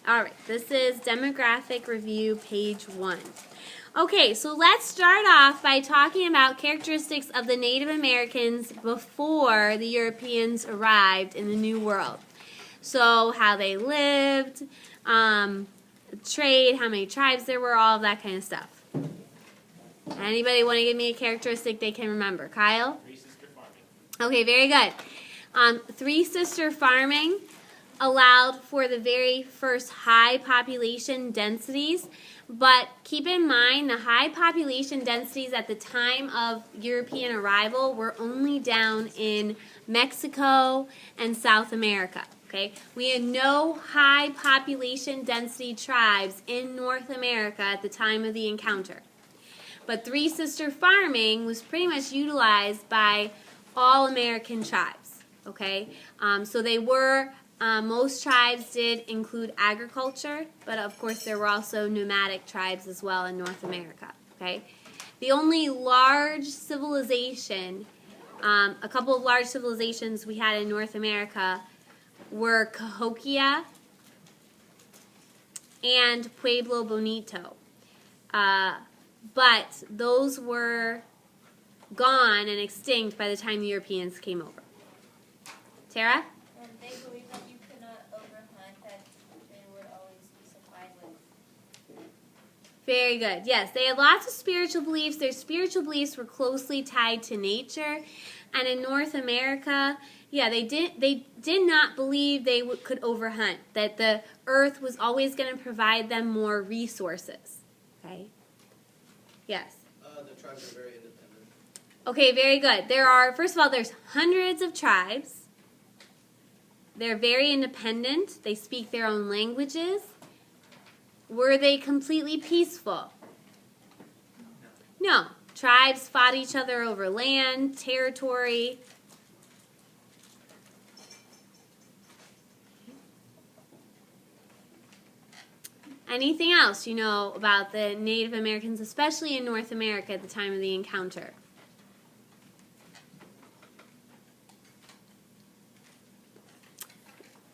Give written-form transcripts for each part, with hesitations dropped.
All right, this is Demographic Review, page 1. Okay, so let's start off by talking about characteristics of the Native Americans before the Europeans arrived in the New World. So how they lived, trade, how many tribes there were, all of that kind of stuff. Anybody want to give me a characteristic they can remember? Kyle? Three-sister farming. Okay, very good. Three-sister farming allowed for the very first high population densities, but keep in mind the high population densities at the time of European arrival were only down in Mexico and South America. Okay, we had no high population density tribes in North America at the time of the encounter. But three-sister farming was pretty much utilized by all American tribes. Okay, so they were, most tribes did include agriculture, but of course there were also nomadic tribes as well in North America. Okay, the only large civilization, a couple of large civilizations we had in North America were Cahokia and Pueblo Bonito. But those were gone and extinct by the time the Europeans came over. Tara? And they believed that you could not overhunt, that they would always be supplied with. Very good. Yes, they had lots of spiritual beliefs. Their spiritual beliefs were closely tied to nature. And in North America, yeah, they did not believe they could overhunt, that the earth was always going to provide them more resources. Okay? Yes. The tribes are very independent. Okay, very good. There are, first of all, there's hundreds of tribes. They're very independent. They speak their own languages. Were they completely peaceful? No. Tribes fought each other over land, territory. Anything else you know about the Native Americans, especially in North America at the time of the encounter?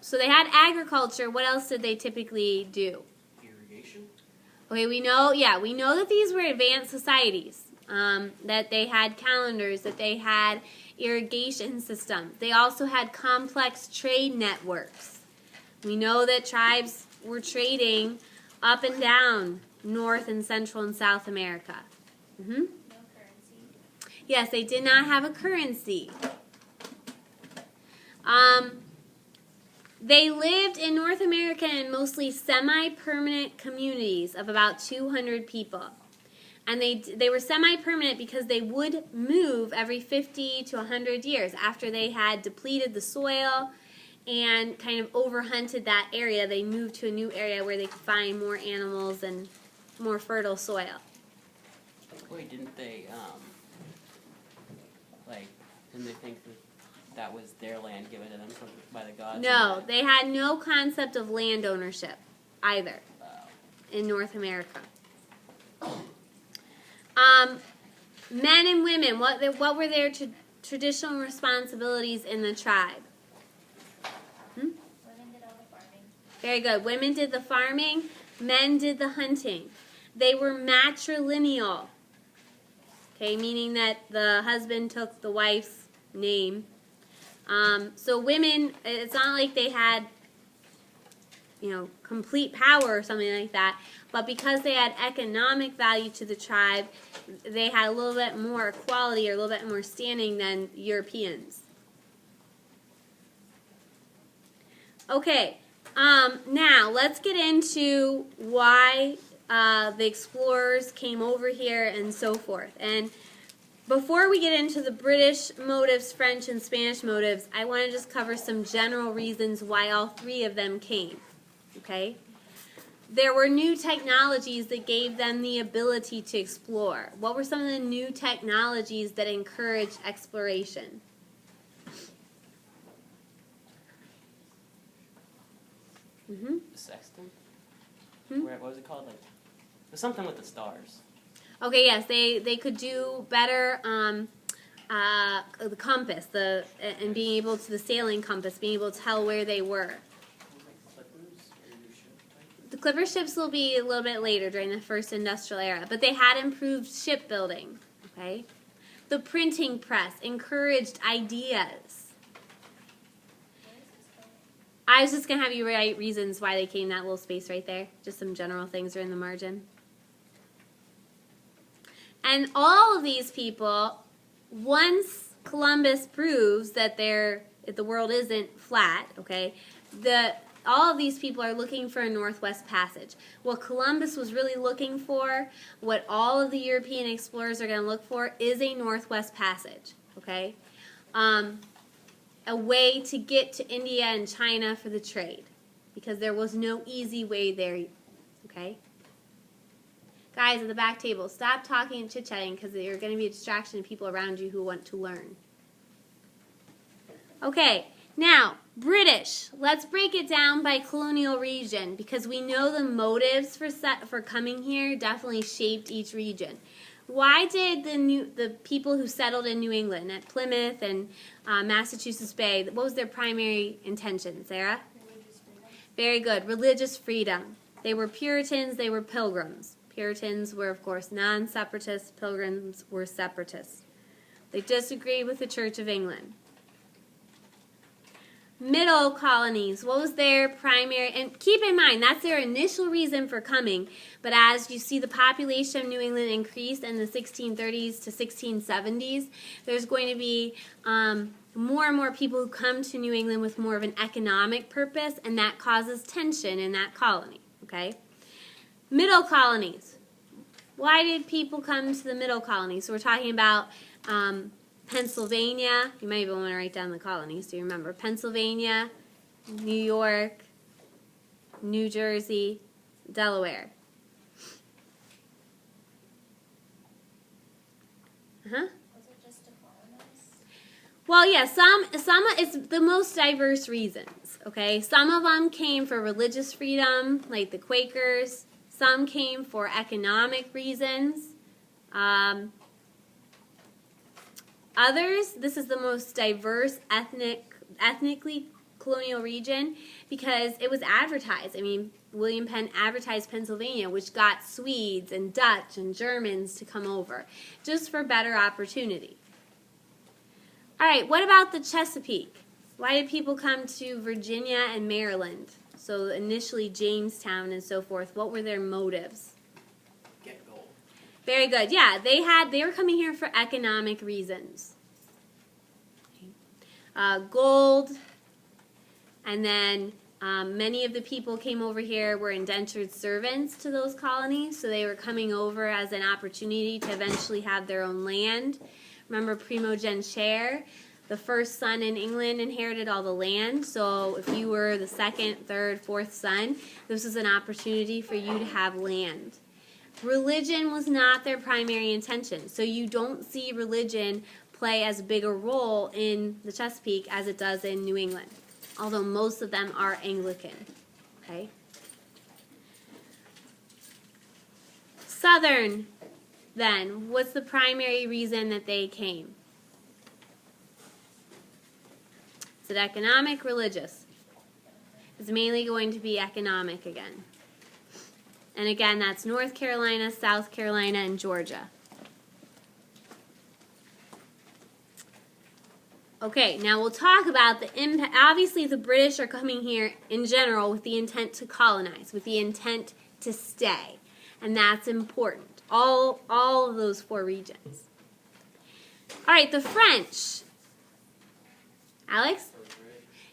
So they had agriculture. What else did they typically do? Irrigation. Okay, we know that these were advanced societies, that they had calendars, that they had irrigation systems. They also had complex trade networks. We know that tribes were trading up and down North and Central and South America. No currency. Yes, they did not have a currency. They lived in North America in mostly semi-permanent communities of about 200 people. And they were semi-permanent because they would move every 50 to 100 years after they had depleted the soil and kind of overhunted that area. They moved to a new area where they could find more animals and more fertile soil. Wait, didn't they think that was their land given to them by the gods? No, they had no concept of land ownership either in North America. Men and women, what were their traditional responsibilities in the tribe? Women did all the farming. Very good. Women did the farming, men did the hunting. They were matrilineal, okay, meaning that the husband took the wife's name. So women, it's not like they had, complete power or something like that, but because they had economic value to the tribe, they had a little bit more equality or a little bit more standing than Europeans. Okay, now let's get into why the explorers came over here and so forth. And before we get into the British motives, French and Spanish motives, I want to just cover some general reasons why all three of them came. Okay? There were new technologies that gave them the ability to explore. What were some of the new technologies that encouraged exploration? The sextant? What was it called? It was something with the stars. Okay, yes, they could do better the compass, and being able to, the sailing compass, being able to tell where they were. Like clippers or your ship type? clipper ships will be a little bit later during the first industrial era, but they had improved shipbuilding. Okay, the printing press encouraged ideas. I was just gonna have you write reasons why they came. That little space right there. Just some general things are in the margin. And all of these people, once Columbus proves that the world isn't flat, okay, all of these people are looking for a Northwest Passage. What Columbus was really looking for, what all of the European explorers are going to look for, is a Northwest Passage, okay? A way to get to India and China for the trade, because there was no easy way there, okay? Guys at the back table, stop talking and chit-chatting because you're going to be a distraction to people around you who want to learn. Okay, now, British. Let's break it down by colonial region because we know the motives for coming here definitely shaped each region. Why did the people who settled in New England at Plymouth and Massachusetts Bay, what was their primary intention, Sarah? Religious freedom. Very good. Religious freedom. They were Puritans, they were Pilgrims. Puritans were, of course, non-separatists. Pilgrims were separatists. They disagreed with the Church of England. Middle colonies. What was their primary? And keep in mind, that's their initial reason for coming. But as you see the population of New England increase in the 1630s to 1670s, there's going to be more and more people who come to New England with more of an economic purpose, and that causes tension in that colony. Okay? Middle colonies. Why did people come to the middle colonies? So we're talking about Pennsylvania. You might even want to write down the colonies. Do you remember? Pennsylvania, New York, New Jersey, Delaware. Was it just to colonize? Well, yeah, some it's the most diverse reasons, okay? Some of them came for religious freedom, like the Quakers. Some came for economic reasons. Others, this is the most diverse ethnically colonial region because it was advertised. I mean, William Penn advertised Pennsylvania, which got Swedes and Dutch and Germans to come over, just for better opportunity. All right, what about the Chesapeake? Why did people come to Virginia and Maryland? So initially Jamestown and so forth. What were their motives? Get gold. Very good. Yeah, they were coming here for economic reasons. Gold, and then many of the people came over here were indentured servants to those colonies, so they were coming over as an opportunity to eventually have their own land. Remember primogeniture? The first son in England inherited all the land, so if you were the second, third, fourth son, this was an opportunity for you to have land. Religion was not their primary intention, so you don't see religion play as big a role in the Chesapeake as it does in New England, although most of them are Anglican. Okay. Southern, then, what's the primary reason that they came? Is it economic, religious? It's mainly going to be economic again. And again, that's North Carolina, South Carolina, and Georgia. Okay, now we'll talk about the impact. Obviously, the British are coming here in general with the intent to colonize, with the intent to stay. And that's important. All of those four regions. All right, the French. Alex?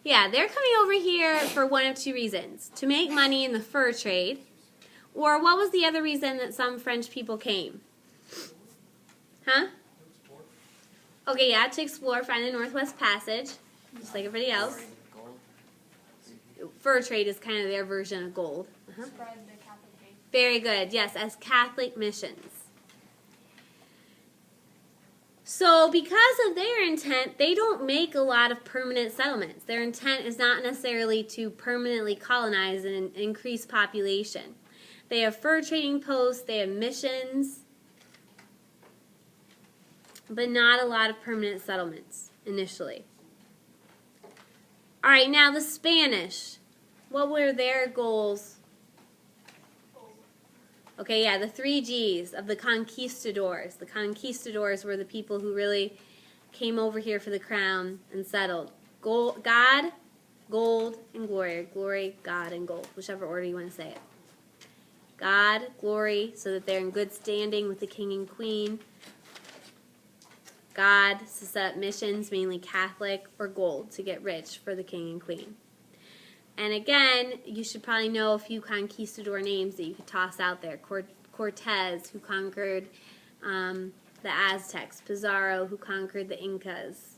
Yeah, they're coming over here for one of two reasons. To make money in the fur trade. Or what was the other reason that some French people came? Huh? Okay, yeah, to explore, find the Northwest Passage, just like everybody else. Gold. Fur trade is kind of their version of gold. Spread the Catholic faith. Very good, yes, as Catholic missions. So because of their intent, they don't make a lot of permanent settlements. Their intent is not necessarily to permanently colonize and increase population. They have fur trading posts, they have missions, but not a lot of permanent settlements initially. All right, now the Spanish. What were their goals Okay, yeah, the 3 G's of the conquistadors. The conquistadors were the people who really came over here for the crown and settled. God, gold, and glory. Glory, God, and gold, whichever order you want to say it. God, glory, so that they're in good standing with the king and queen. God, to set up missions, mainly Catholic, or gold, to get rich for the king and queen. And again, you should probably know a few conquistador names that you could toss out there. Cortez, who conquered the Aztecs. Pizarro, who conquered the Incas.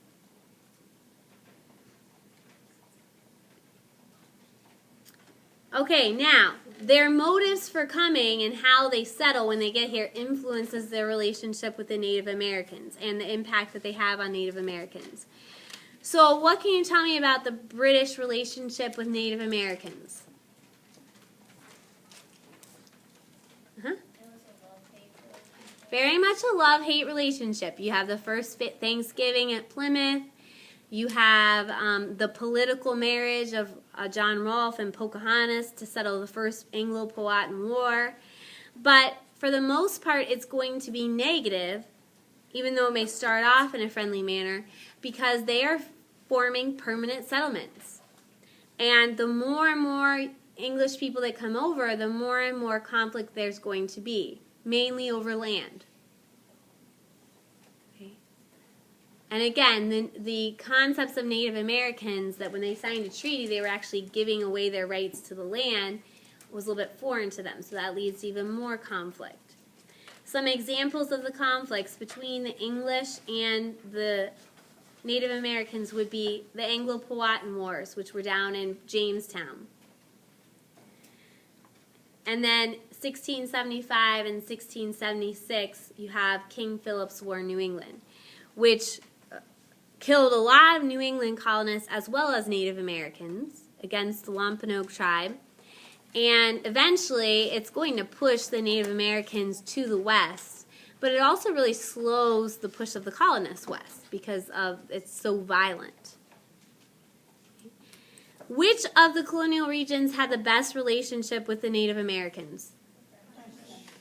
Okay, now, their motives for coming and how they settle when they get here influences their relationship with the Native Americans and the impact that they have on Native Americans. So, what can you tell me about the British relationship with Native Americans? It was a love-hate relationship. Very much a love-hate relationship. You have the first Thanksgiving at Plymouth. You have the political marriage of John Rolfe and Pocahontas to settle the first Anglo-Powhatan War. But for the most part, it's going to be negative, even though it may start off in a friendly manner, because they are forming permanent settlements. And the more and more English people that come over, the more and more conflict there's going to be, mainly over land. And again, the concepts of Native Americans, that when they signed a treaty, they were actually giving away their rights to the land, was a little bit foreign to them. So that leads to even more conflict. Some examples of the conflicts between the English and the Native Americans would be the Anglo-Powhatan Wars, which were down in Jamestown. And then 1675 and 1676, you have King Philip's War in New England, which killed a lot of New England colonists as well as Native Americans against the Wampanoag tribe. And eventually, it's going to push the Native Americans to the west, but it also really slows the push of the colonists west because of it's so violent. Which of the colonial regions had the best relationship with the Native Americans?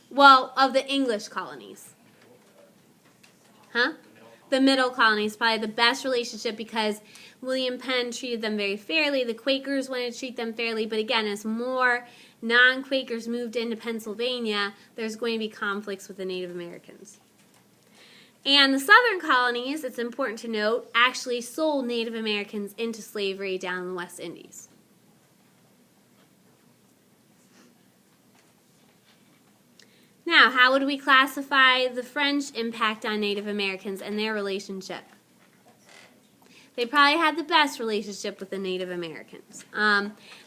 Well, of the English colonies. Huh? The middle colonies, probably the best relationship because William Penn treated them very fairly. The Quakers wanted to treat them fairly, but again, as more non-Quakers moved into Pennsylvania, there's going to be conflicts with the Native Americans. And the southern colonies, it's important to note, actually sold Native Americans into slavery down in the West Indies. Now, how would we classify the French impact on Native Americans and their relationship? They probably had the best relationship with the Native Americans.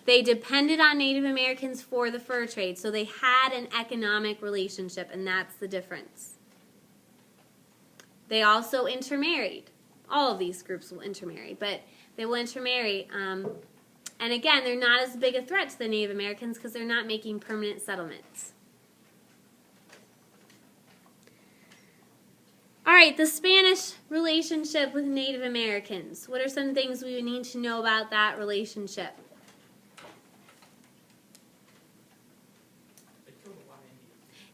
They depended on Native Americans for the fur trade, so they had an economic relationship, and that's the difference. They also intermarried. All of these groups will intermarry, but they will intermarry. And again, they're not as big a threat to the Native Americans because they're not making permanent settlements. All right, the Spanish relationship with Native Americans. What are some things we would need to know about that relationship?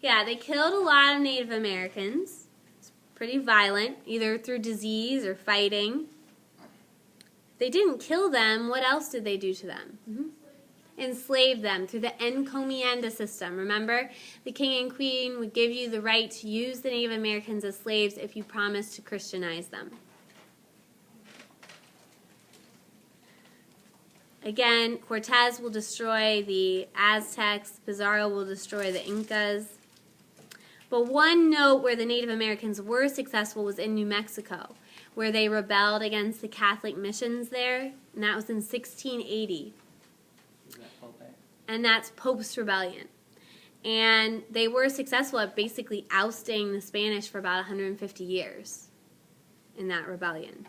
Yeah, they killed a lot of Native Americans. It's pretty violent, either through disease or fighting. They didn't kill them. What else did they do to them? Enslaved them through the encomienda system. Remember, the king and queen would give you the right to use the Native Americans as slaves if you promised to Christianize them. Again, Cortez will destroy the Aztecs. Pizarro will destroy the Incas. But one note where the Native Americans were successful was in New Mexico, where they rebelled against the Catholic missions there, and that was in 1680. And that's Pope's Rebellion. And they were successful at basically ousting the Spanish for about 150 years in that rebellion.